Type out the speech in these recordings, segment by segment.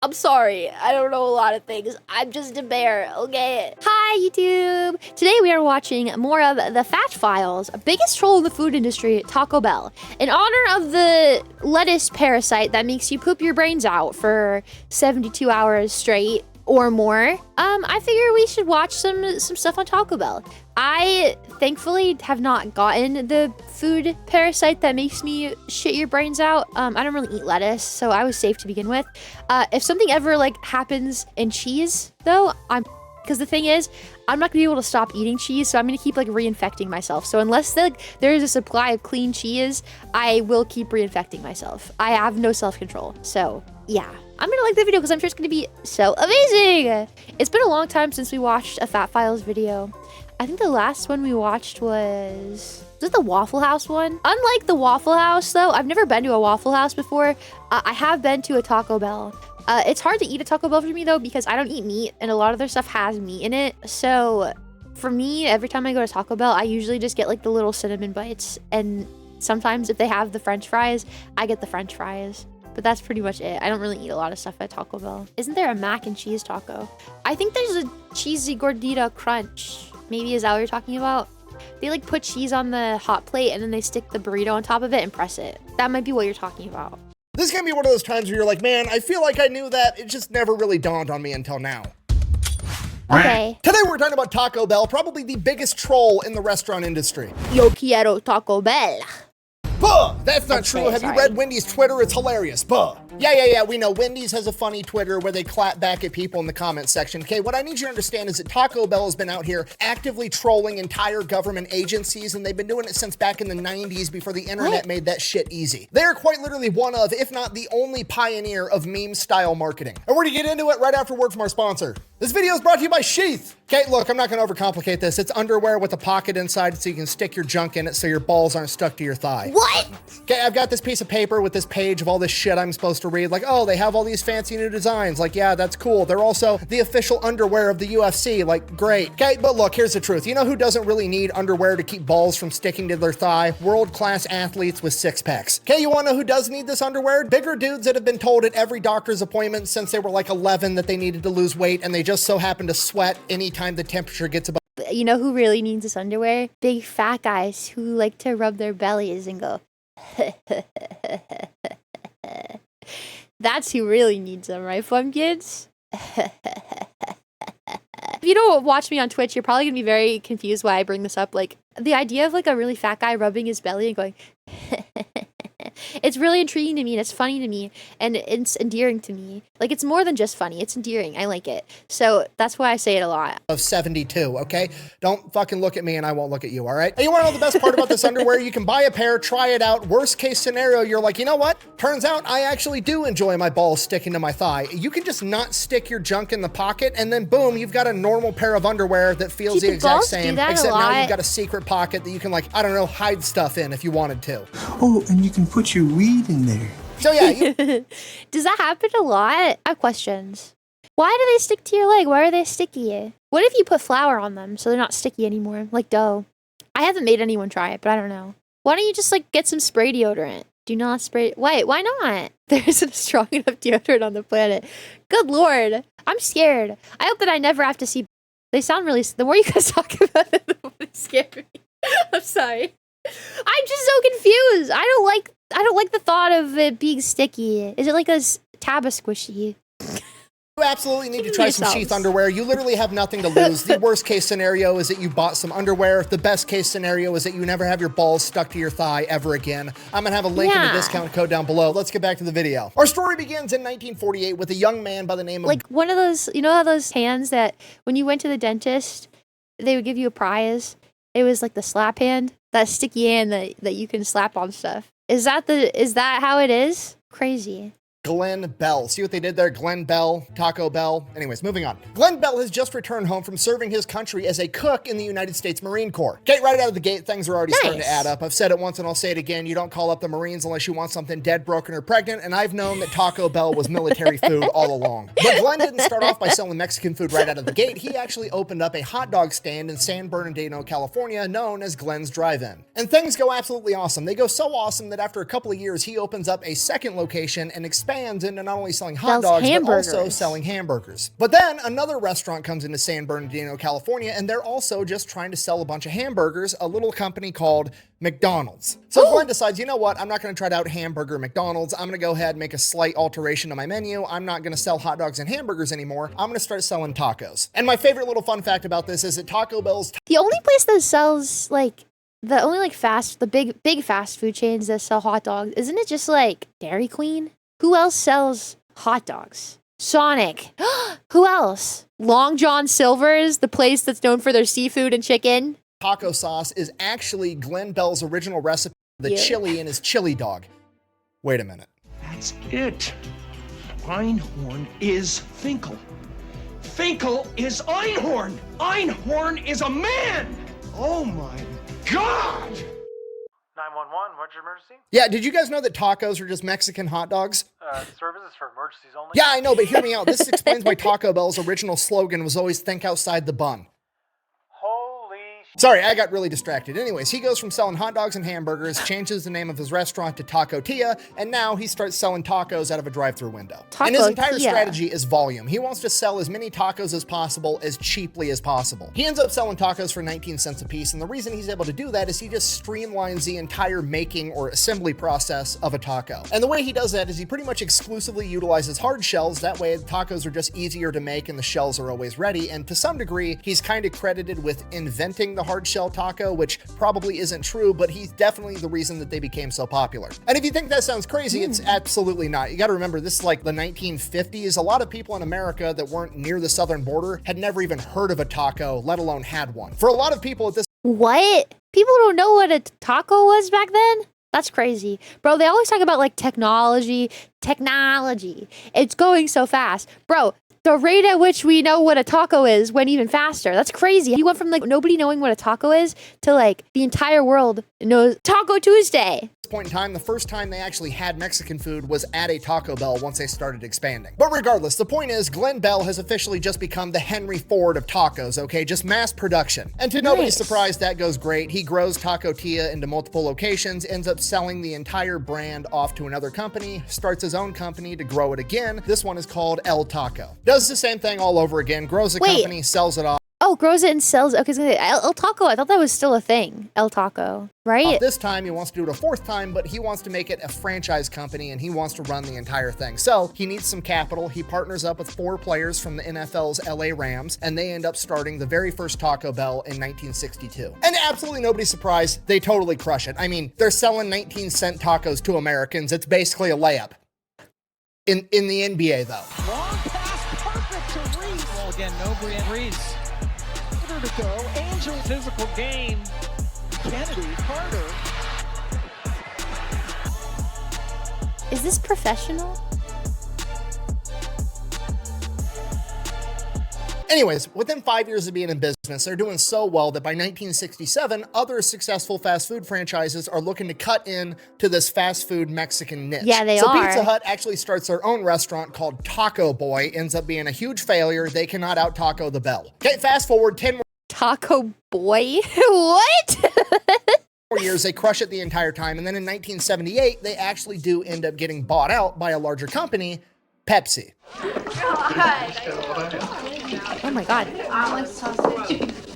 I'm sorry, I don't know a lot of things. I'm just a bear, okay? Hi, YouTube! Today we are watching more of the Fat Files, biggest troll in the food industry, Taco Bell. In honor of the lettuce parasite that makes you poop your brains out for 72 hours straight or more, I figure we should watch some stuff on Taco Bell. I thankfully have not gotten the food parasite that makes me shit your brains out. I don't really eat lettuce, so I was safe to begin with. If something ever like happens in cheese though, because the thing is, I'm not gonna be able to stop eating cheese, so I'm gonna keep like reinfecting myself. So unless there is a supply of clean cheese, I will keep reinfecting myself. I have no self-control, so yeah. I'm gonna like the video because I'm sure it's gonna be so amazing. It's been a long time since we watched a Fat Files video. I think the last one we watched was it the Waffle House one? Unlike the Waffle House though, I've never been to a Waffle House before. I have been to a Taco Bell. It's hard to eat a Taco Bell for me though because I don't eat meat and a lot of their stuff has meat in it. So for me, every time I go to Taco Bell, I usually just get like the little cinnamon bites, and sometimes if they have the French fries, I get the French fries. But that's pretty much it. I don't really eat a lot of stuff at Taco Bell. Isn't there a mac and cheese taco? I think there's a cheesy gordita crunch. Maybe is that what you're talking about? They like put cheese on the hot plate and then they stick the burrito on top of it and press it. That might be what you're talking about. This is gonna be one of those times where you're like, man, I feel like I knew that. It just never really dawned on me until now. Okay. Today we're talking about Taco Bell, probably the biggest troll in the restaurant industry. Yo quiero Taco Bell. Buh! That's not Okay, true. Have sorry. you read Wendy's Twitter? It's hilarious. Buh! Yeah, we know. Wendy's has a funny Twitter where they clap back at people in the comments section. Okay, what I need you to understand is that Taco Bell has been out here actively trolling entire government agencies, and they've been doing it since back in the 90s before the internet made that shit easy. They're quite literally one of, if not the only pioneer of meme-style marketing. And we're gonna get into it right after word from our sponsor. This video is brought to you by Sheath. Okay, look, I'm not gonna overcomplicate this. It's underwear with a pocket inside so you can stick your junk in it so your balls aren't stuck to your thigh. What? Okay, I've got this piece of paper with this page of all this shit I'm supposed to read. Like, oh, they have all these fancy new designs. Like, yeah, that's cool. They're also the official underwear of the UFC. Like, great. Okay, but look, here's the truth. You know who doesn't really need underwear to keep balls from sticking to their thigh? World-class athletes with six packs. Okay, you wanna know who does need this underwear? Bigger dudes that have been told at every doctor's appointment since they were like 11 that they needed to lose weight, and they just so happen to sweat anytime the temperature gets above. You know who really needs this underwear? Big fat guys who like to rub their bellies and go. That's who really needs them, right, fun kids? If you don't watch me on Twitch, you're probably gonna be very confused why I bring this up. Like, the idea of like a really fat guy rubbing his belly and going it's really intriguing to me, and it's funny to me, and it's endearing to me. Like, it's more than just funny, it's endearing. I like it. So that's why I say it a lot. Of 72, okay? Don't fucking look at me and I won't look at you, all right? And you wanna know the best part about this underwear? You can buy a pair, try it out. Worst case scenario, you're like, you know what? Turns out I actually do enjoy my balls sticking to my thigh. You can just not stick your junk in the pocket, and then boom, you've got a normal pair of underwear that feels the exact same, except now you've got a secret pocket that you can, like, I don't know, hide stuff in if you wanted to. Oh, and you can put your weed in there. So yeah, Does that happen a lot? I have questions. Why do they stick to your leg? Why are they sticky? What if you put flour on them so they're not sticky anymore, like dough? I haven't made anyone try it, but I don't know. Why don't you just like get some spray deodorant? Do not spray. Wait, why not? There isn't a strong enough deodorant on the planet. Good Lord. I'm scared. I hope that I never have to see. They sound really, the more you guys talk about it, the more they scare me. I'm sorry. I'm just so confused. I don't like the thought of it being sticky. Is it like a Tabba squishy? you absolutely need to try some Sheath underwear. You literally have nothing to lose. The worst case scenario is that you bought some underwear. The best case scenario is that you never have your balls stuck to your thigh ever again. I'm gonna have a link in the discount code down below. Let's get back to the video. Our story begins in 1948 with a young man by the name of... Like one of those, you know how those hands that when you went to the dentist, they would give you a prize? It was like the slap hand, that sticky hand that you can slap on stuff. Is that how it is? Crazy. Glenn Bell. See what they did there? Glenn Bell, Taco Bell. Anyways, moving on. Glenn Bell has just returned home from serving his country as a cook in the United States Marine Corps. Okay, right out of the gate, things are already starting to add up. I've said it once and I'll say it again. You don't call up the Marines unless you want something dead, broken, or pregnant, and I've known that Taco Bell was military food all along. But Glenn didn't start off by selling Mexican food right out of the gate. He actually opened up a hot dog stand in San Bernardino, California, known as Glenn's Drive-In. And things go absolutely awesome. They go so awesome that after a couple of years, he opens up a second location and expands expands into not only selling hot Sells dogs, but hamburgers. also selling hamburgers. But then another restaurant comes into San Bernardino, California, and they're also just trying to sell a bunch of hamburgers, a little company called McDonald's. So Glenn decides, you know what, I'm not gonna try to out hamburger McDonald's. I'm gonna go ahead and make a slight alteration to my menu. I'm not gonna sell hot dogs and hamburgers anymore. I'm gonna start selling tacos. And my favorite little fun fact about this is that Taco Bell's The only place that sells like the only like the big fast food chains that sell hot dogs, isn't it just like Dairy Queen? Who else sells hot dogs? Sonic. Who else? Long John Silver's, the place that's known for their seafood and chicken. taco sauce is actually Glenn Bell's original recipe, the chili in his chili dog. Wait a minute. That's it. Einhorn is Finkel. Finkel is Einhorn. Einhorn is a man. Oh my God. 911, what's your emergency? Yeah, did you guys know that tacos are just Mexican hot dogs? Services for emergencies only? Yeah, I know, but hear me out. This explains why Taco Bell's original slogan was always think outside the bun. Holy Sorry, I got really distracted. Anyways, he goes from selling hot dogs and hamburgers, changes the name of his restaurant to Taco Tia, and now he starts selling tacos out of a drive-thru window. And his entire Tia. strategy is volume. He wants to sell as many tacos as possible, as cheaply as possible. He ends up selling tacos for 19 cents a piece, and the reason he's able to do that is he just streamlines the entire making or assembly process of a taco. And the way he does that is he pretty much exclusively utilizes hard shells. That way, the tacos are just easier to make and the shells are always ready. And to some degree, he's kind of credited with inventing the hard shell taco, which probably isn't true, but he's definitely the reason that they became so popular. And if you think that sounds crazy, it's absolutely not. You got to remember, this is like the 1950s. A lot of people in America that weren't near the southern border had never even heard of a taco, let alone had one. For a lot of people at this What? People don't know what a taco was back then? That's crazy. Bro, they always talk about like technology. It's going so fast. Bro, the rate at which we know what a taco is went even faster. That's crazy. You went from like nobody knowing what a taco is to like the entire world knows Taco Tuesday. point in time, the first time they actually had Mexican food was at a Taco Bell once they started expanding. But regardless, the point is Glenn Bell has officially just become the Henry Ford of tacos, okay? Just mass production. And to nobody's surprise, that goes great. He grows Taco Tia into multiple locations, ends up selling the entire brand off to another company, starts his own company to grow it again. This one is called El Taco. Does the same thing all over again, grows a company, sells it off. Oh, grows it and sells it. Okay, El Taco, I thought that was still a thing. El Taco, right? This time he wants to do it a fourth time, but he wants to make it a franchise company and he wants to run the entire thing. So he needs some capital. He partners up with 4 players from the NFL's LA Rams, and they end up starting the very first Taco Bell in 1962. And absolutely nobody's surprised, they totally crush it. I mean, they're selling 19-cent tacos to Americans. It's basically a layup. In the NBA, though. Long pass, perfect to Reese. Well, again, no Brian Reese. To go. Angel physical game. Kennedy, Carter. Is this professional? Anyways, within 5 years of being in business, they're doing so well that by 1967, other successful fast food franchises are looking to cut in to this fast food Mexican niche. Yeah, they so are. Pizza Hut actually starts their own restaurant called Taco Boy, ends up being a huge failure. They cannot out Taco the Bell. Okay, fast forward 10 more Taco Boy? What? years, they crush it the entire time. And then in 1978, they actually do end up getting bought out by a larger company, Pepsi. Oh my God.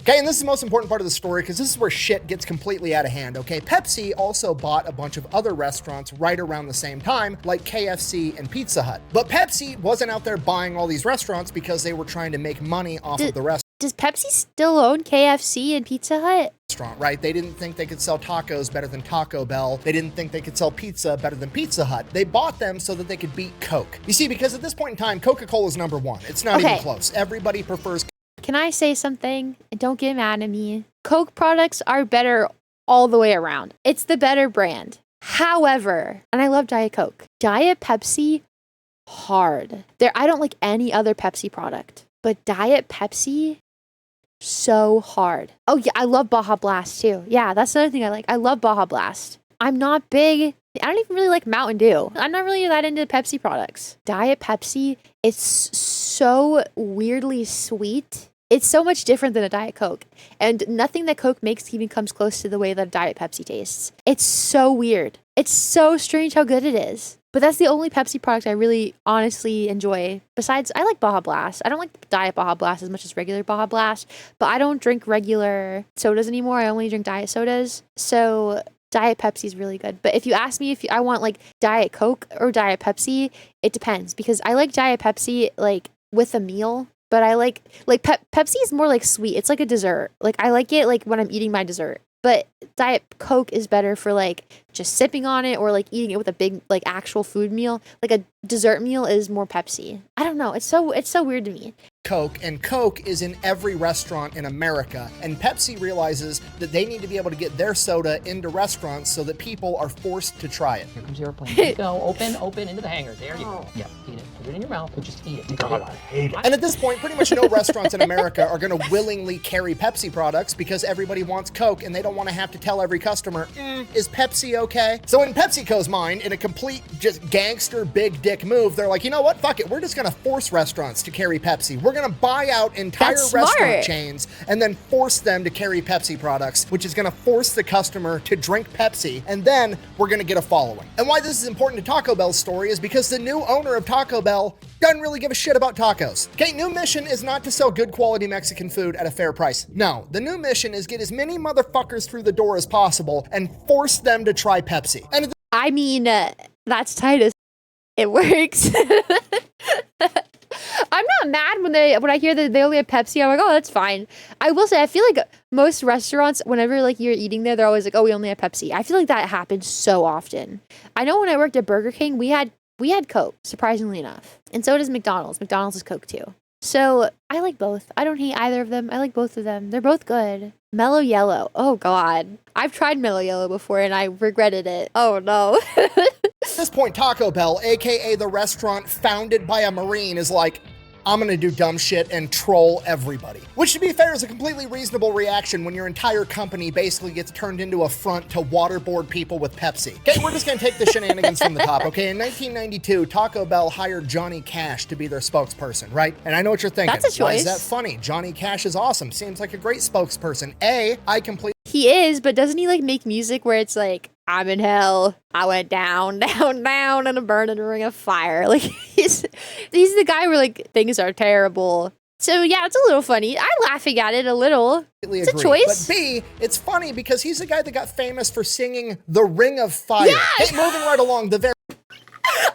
Okay, and this is the most important part of the story because this is where shit gets completely out of hand, okay? Pepsi also bought a bunch of other restaurants right around the same time, like KFC and Pizza Hut. But Pepsi wasn't out there buying all these restaurants because they were trying to make money off of the restaurant. Does Pepsi still own KFC and Pizza Hut? Right? They didn't think they could sell tacos better than Taco Bell. They didn't think they could sell pizza better than Pizza Hut. They bought them so that they could beat Coke. You see, because at this point in time, Coca-Cola is #1. It's not even close. Everybody prefers. Can I say something? And don't get mad at me. Coke products are better all the way around. It's the better brand. However, and I love Diet Coke. Diet Pepsi, hard. I don't like any other Pepsi product, but Diet Pepsi, so hard. Oh yeah, I love Baja Blast too. Yeah, that's another thing I like. I love Baja Blast. I'm not big. I don't even really like Mountain Dew. I'm not really that into Pepsi products. Diet Pepsi, it's so weirdly sweet. It's so much different than a Diet Coke. And nothing that Coke makes even comes close to the way that Diet Pepsi tastes. It's so weird. It's so strange how good it is. But that's the only Pepsi product I really honestly enjoy. Besides, I like Baja Blast. I don't like Diet Baja Blast as much as regular Baja Blast, but I don't drink regular sodas anymore. I only drink diet sodas. So Diet Pepsi is really good. But if you ask me if I want like Diet Coke or Diet Pepsi, it depends because I like Diet Pepsi like with a meal. But I like Pepsi is more like sweet. It's like a dessert. Like I like it like when I'm eating my dessert. But Diet Coke is better for like just sipping on it or like eating it with a big like actual food meal. Like a dessert meal is more Pepsi. I don't know. It's so weird to me. Coke, and Coke is in every restaurant in America, and Pepsi realizes that they need to be able to get their soda into restaurants so that people are forced to try it. Here comes your airplane. Go, open into the hangar. There you go. Yeah, eat it. Put it in your mouth, but just eat it. God, I hate it. And at this point, pretty much no restaurants in America are going to willingly carry Pepsi products because everybody wants Coke and they don't want to have to tell every customer, is Pepsi okay? So in PepsiCo's mind, in a complete just gangster big dick move, they're like, you know what? Fuck it. We're just going to force restaurants to carry Pepsi. We're going to buy out entire That's smart. restaurant chains and then force them to carry Pepsi products, which is going to force the customer to drink Pepsi, and then we're going to get a following. And why this is important to Taco Bell's story is because the new owner of Taco Bell doesn't really give a shit about tacos. Okay, new mission is not to sell good quality Mexican food at a fair price. No, the new mission is get as many motherfuckers through the door as possible and force them to try Pepsi. And I mean, that's tight as it works. I'm not mad when I hear that they only have Pepsi. I'm like, oh, that's fine. I will say, I feel like most restaurants, whenever like you're eating there, they're always like, oh, we only have Pepsi. I feel like that happens so often. I know when I worked at Burger King, we had Coke, surprisingly enough. And so does McDonald's. McDonald's is Coke too. So I like both. I don't hate either of them. I like both of them. They're both good. Mellow Yellow. Oh God. I've tried Mellow Yellow before and I regretted it. Oh no. at this point, Taco Bell, aka the restaurant founded by a Marine, is like, I'm gonna do dumb shit and troll everybody. Which, to be fair, is a completely reasonable reaction when your entire company basically gets turned into a front to waterboard people with Pepsi. Okay, we're just gonna take the shenanigans from the top, okay? In 1992, Taco Bell hired Johnny Cash to be their spokesperson, right? And I know what you're thinking. That's a choice. Why is that funny? Johnny Cash is awesome. Seems like a great spokesperson. I completely He is, but doesn't he like make music where it's like, I'm in hell, I went down, down, down, and I'm burning in a ring of fire. Like, he's the guy where like things are terrible. So yeah, it's a little funny. I'm laughing at it a little. It's a choice. But B, it's funny because he's the guy that got famous for singing The Ring of Fire. Yes! Okay, moving right along, the very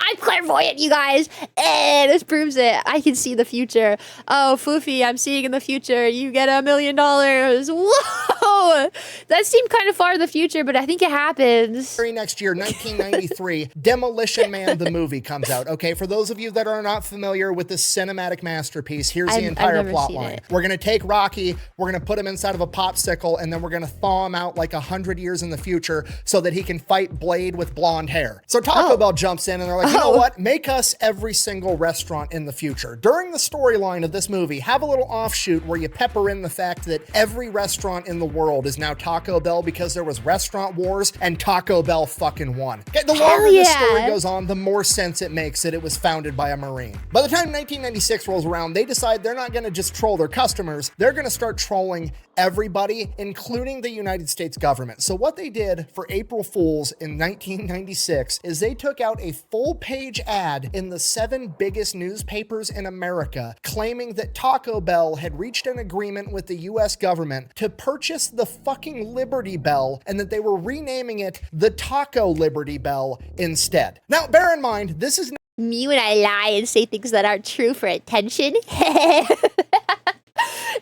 I'm clairvoyant, you guys. This proves it. I can see the future. Oh, Fuufie, I'm seeing in the future. You get $1 million. Whoa! That seemed kind of far in the future, but I think it happens. very next year, 1993, Demolition Man the movie comes out. Okay, for those of you that are not familiar with this cinematic masterpiece, here's the entire never plot seen line. it. We're gonna take Rocky, we're gonna put him inside of a popsicle, and then we're gonna thaw him out like 100 years in the future so that he can fight Blade with blonde hair. So Taco Bell jumps in and they're like, you know what? Make us every single restaurant in the future. During the storyline of this movie, have a little offshoot where you pepper in the fact that every restaurant in the world is now Taco Bell because there was restaurant wars and Taco Bell fucking won. Okay, the longer this story goes on, the more sense it makes that it was founded by a Marine. By the time 1996 rolls around, they decide they're not gonna just troll their customers, they're gonna start trolling everybody, including the United States government. So what they did for April Fools in 1996 is they took out a full-page ad in the 7 biggest newspapers in America claiming that Taco Bell had reached an agreement with the US government to purchase the fucking Liberty Bell and that they were renaming it the Taco Liberty Bell instead. Now, bear in mind, this is Me when I lie and say things that aren't true for attention.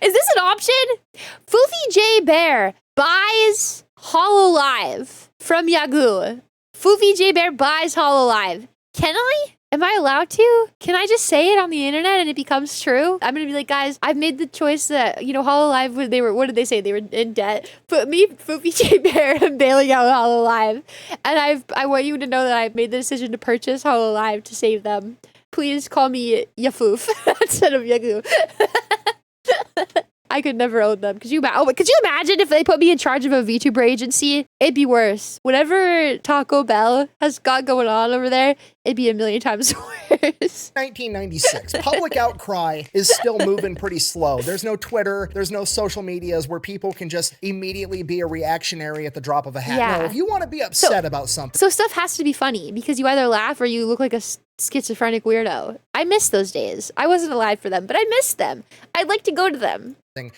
Is this an option? Fuufie J Bear buys Hololive from Yahoo. Fuufie J Bear buys Hololive. Can I? Am I allowed to? Can I just say it on the internet and it becomes true? I'm gonna be like, guys, I've made the choice that, you know, Hololive, what did they say? They were in debt. But me, Fuufie J Bear, am bailing out Hololive. And I want you to know that I've made the decision to purchase Hololive to save them. Please call me Yafoof instead of Yahoo. I could never own them. Could you imagine if they put me in charge of a VTuber agency? It'd be worse. Whatever Taco Bell has got going on over there, it'd be a million times worse. 1996. Public outcry is still moving pretty slow. There's no Twitter, there's no social medias where people can just immediately be a reactionary at the drop of a hat. Yeah. No, if you want to be upset about something. So stuff has to be funny because you either laugh or you look like a schizophrenic weirdo. I miss those days. I wasn't alive for them, but I miss them. I'd like to go to them.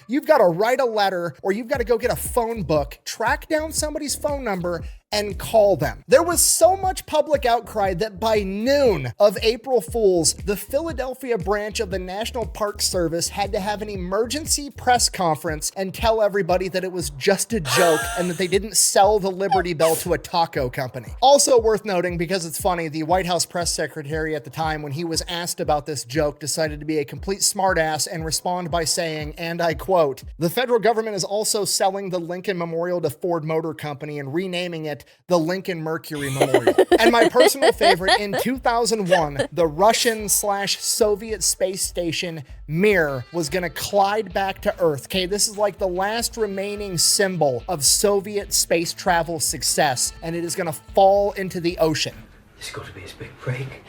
You've got to write a letter or you've got to go get a phone book, track down somebody's phone number, and call them. There was so much public outcry that by noon of April Fools, the Philadelphia branch of the National Park Service had to have an emergency press conference and tell everybody that it was just a joke and that they didn't sell the Liberty Bell to a taco company. Also worth noting, because it's funny, the White House press secretary at the time, when he was asked about this joke, decided to be a complete smartass and respond by saying, and I quote, "The federal government is also selling the Lincoln Memorial to Ford Motor Company and renaming it the Lincoln Mercury Memorial." And my personal favorite, in 2001, the Russian/Soviet space station Mir was gonna collide back to Earth. Okay, this is like the last remaining symbol of Soviet space travel success, and it is gonna fall into the ocean. There's got to be his big break.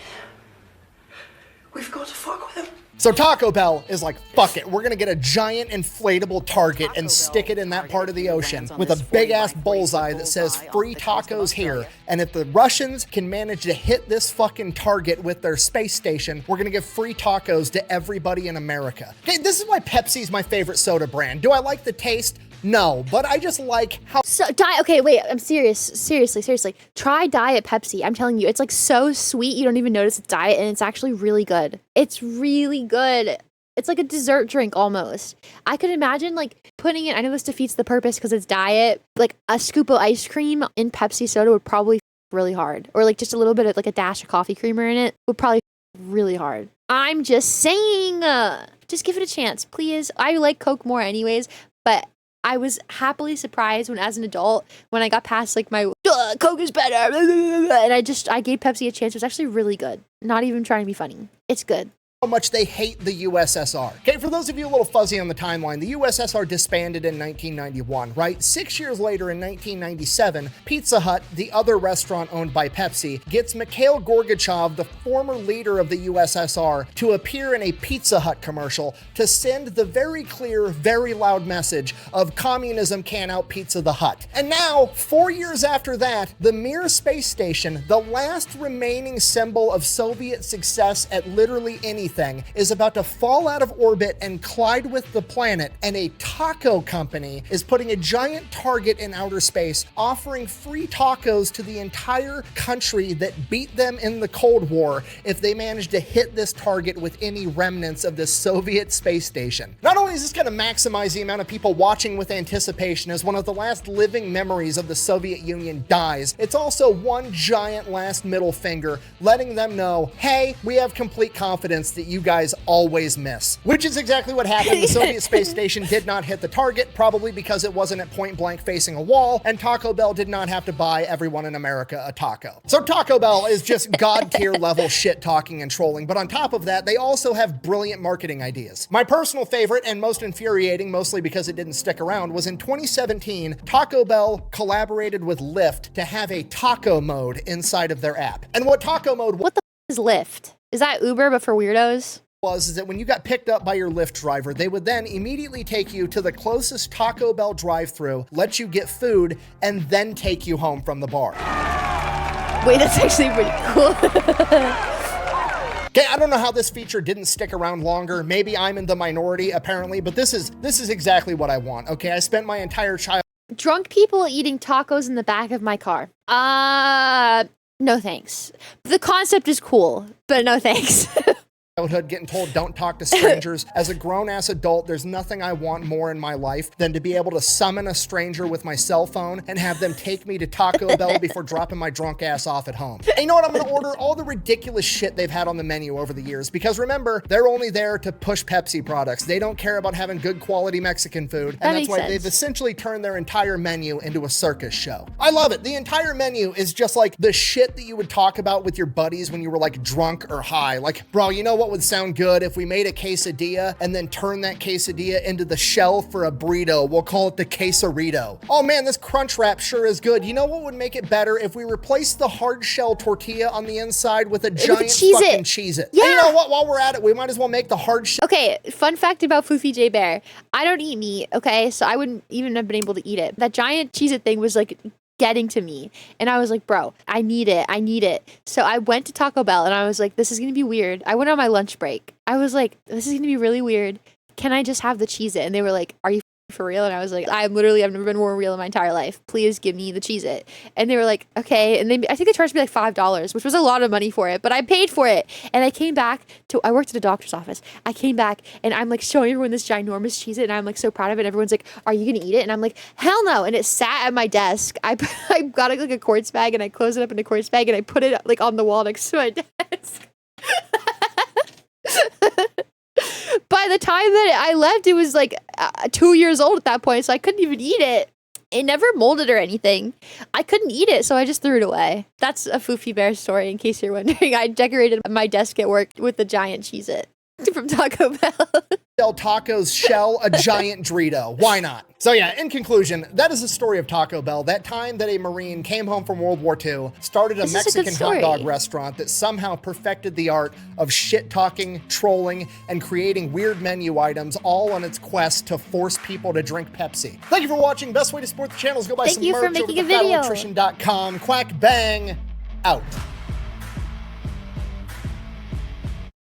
We've got to fuck with him. So Taco Bell is like, fuck it, we're gonna get a giant inflatable target and stick it in that part of the ocean with a big ass bullseye that says free tacos here. And if the Russians can manage to hit this fucking target with their space station, we're gonna give free tacos to everybody in America. Okay, this is why Pepsi's my favorite soda brand. Do I like the taste? No, but I just like how— Okay, wait, I'm serious. Seriously. Try Diet Pepsi. I'm telling you, it's like so sweet you don't even notice it's diet, and it's actually really good. It's really good. It's like a dessert drink almost. I could imagine like putting it, I know this defeats the purpose because it's diet, like a scoop of ice cream in Pepsi soda would probably really hard. Or like just a little bit of like a dash of coffee creamer in it would probably really hard. I'm just saying, just give it a chance, please. I like Coke more anyways, but I was happily surprised when, as an adult, when I got past like my Coke is better, and I gave Pepsi a chance. It was actually really good. Not even trying to be funny. It's good. how much they hate the USSR. Okay, for those of you a little fuzzy on the timeline, the USSR disbanded in 1991, right? 6 years later in 1997, Pizza Hut, the other restaurant owned by Pepsi, gets Mikhail Gorbachev, the former leader of the USSR, to appear in a Pizza Hut commercial to send the very clear, very loud message of communism can't out Pizza the Hut. And now, 4 years after that, the Mir space station, the last remaining symbol of Soviet success at literally anything, is about to fall out of orbit and collide with the planet, and a taco company is putting a giant target in outer space, offering free tacos to the entire country that beat them in the Cold War if they manage to hit this target with any remnants of this Soviet space station. Not only is this going to maximize the amount of people watching with anticipation as one of the last living memories of the Soviet Union dies, it's also one giant last middle finger letting them know, hey, we have complete confidence that you guys always miss. Which is exactly what happened. The Soviet space station did not hit the target, probably because it wasn't at point blank facing a wall, and Taco Bell did not have to buy everyone in America a taco. So Taco Bell is just god tier level shit talking and trolling, but on top of that, they also have brilliant marketing ideas. My personal favorite and most infuriating, mostly because it didn't stick around, was in 2017, Taco Bell collaborated with Lyft to have a taco mode inside of their app. And what taco mode What the is Lyft? Is that Uber but for weirdos? was that when you got picked up by your Lyft driver, they would then immediately take you to the closest Taco Bell drive-thru, let you get food, and then take you home from the bar. Wait, that's actually pretty cool. Okay, I don't know how this feature didn't stick around longer. Maybe I'm in the minority, apparently, but this is exactly what I want. Okay, I spent my entire childhood Drunk people eating tacos in the back of my car. No thanks. The concept is cool, but no thanks. getting told don't talk to strangers. As a grown-ass adult, there's nothing I want more in my life than to be able to summon a stranger with my cell phone and have them take me to Taco Bell before dropping my drunk ass off at home. And you know what? I'm gonna order all the ridiculous shit they've had on the menu over the years, because remember, they're only there to push Pepsi products. They don't care about having good quality Mexican food, and that's why they've essentially turned their entire menu into a circus show. I love it. The entire menu is just like the shit that you would talk about with your buddies when you were like drunk or high. Like, bro, you know what what would sound good if we made a quesadilla and then turned that quesadilla into the shell for a burrito? We'll call it the quesarito. Oh man, this crunch wrap sure is good. You know what would make it better? If we replaced the hard shell tortilla on the inside with a giant fucking Cheez-It. Yeah. And you know what? While we're at it, we might as well make the hard shell. Okay, fun fact about Fuufie J Bear. I don't eat meat, okay? So I wouldn't even have been able to eat it. That giant Cheez-It thing was like getting to me. And I was like, bro, I need it. I need it. So I went to Taco Bell and I was like, this is going to be weird. I went on my lunch break. I was like, this is going to be really weird. Can I just have the Cheez-It? And they were like, are you for real? And I was like, I've never been more real in my entire life. Please give me the Cheez-It. And they were like, okay. And I think they charged me like $5, which was a lot of money for it, but I paid for it. And I came back I worked at a doctor's office. I came back and I'm like showing everyone this ginormous Cheez-It and I'm like so proud of it. Everyone's like, are you gonna eat it? And I'm like, hell no. And it sat at my desk. I got like a quartz bag and I closed it up in a quartz bag and I put it like on the wall next to my desk. By the time that I left, it was like 2 years old at that point, so I couldn't even eat it. It never molded or anything. I couldn't eat it, so I just threw it away. That's a Fuufie Bear story, in case you're wondering. I decorated my desk at work with the giant Cheez-It from Taco Bell. Del Taco's shell a giant Dorito. Why not? So yeah, in conclusion, that is the story of Taco Bell. That time that a Marine came home from World War II, started a Mexican hot dog restaurant that somehow perfected the art of shit-talking, trolling, and creating weird menu items, all on its quest to force people to drink Pepsi. Thank you for watching. Best way to support the channel is go buy some merch over at thefatalutrition.com. Quack bang out.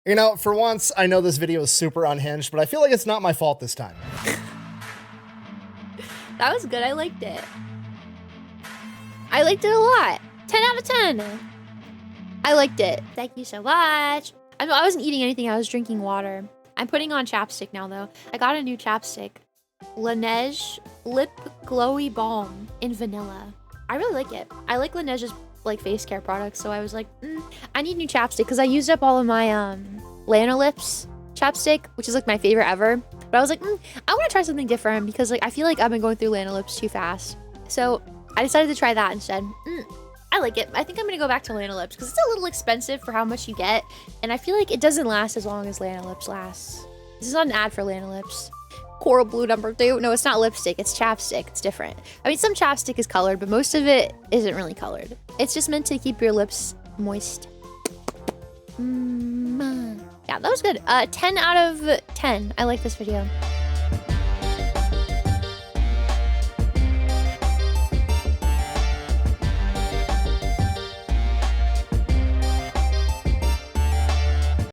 You know, for once, I know this video is super unhinged, but I feel like it's not my fault this time. That was good. I liked it. I liked it a lot. 10 out of 10. I liked it. Thank you so much. I wasn't eating anything. I was drinking water. I'm putting on chapstick now, though. I got a new chapstick. Laneige Lip Glowy Balm in vanilla. I really like it. I like Laneige's like face care products, so I was like, I need new chapstick because I used up all of my Lanolips chapstick, which is like my favorite ever. But I was like, I want to try something different because like I feel like I've been going through Lanolips too fast. So I decided to try that instead. I like it. I think I'm gonna go back to Lanolips because it's a little expensive for how much you get, and I feel like it doesn't last as long as Lanolips lasts. This is not an ad for Lanolips. Coral Blue #2. No, it's not lipstick. It's chapstick. It's different. I mean, some chapstick is colored, but most of it isn't really colored. It's just meant to keep your lips moist. Yeah, that was good. 10 out of 10. I like this video.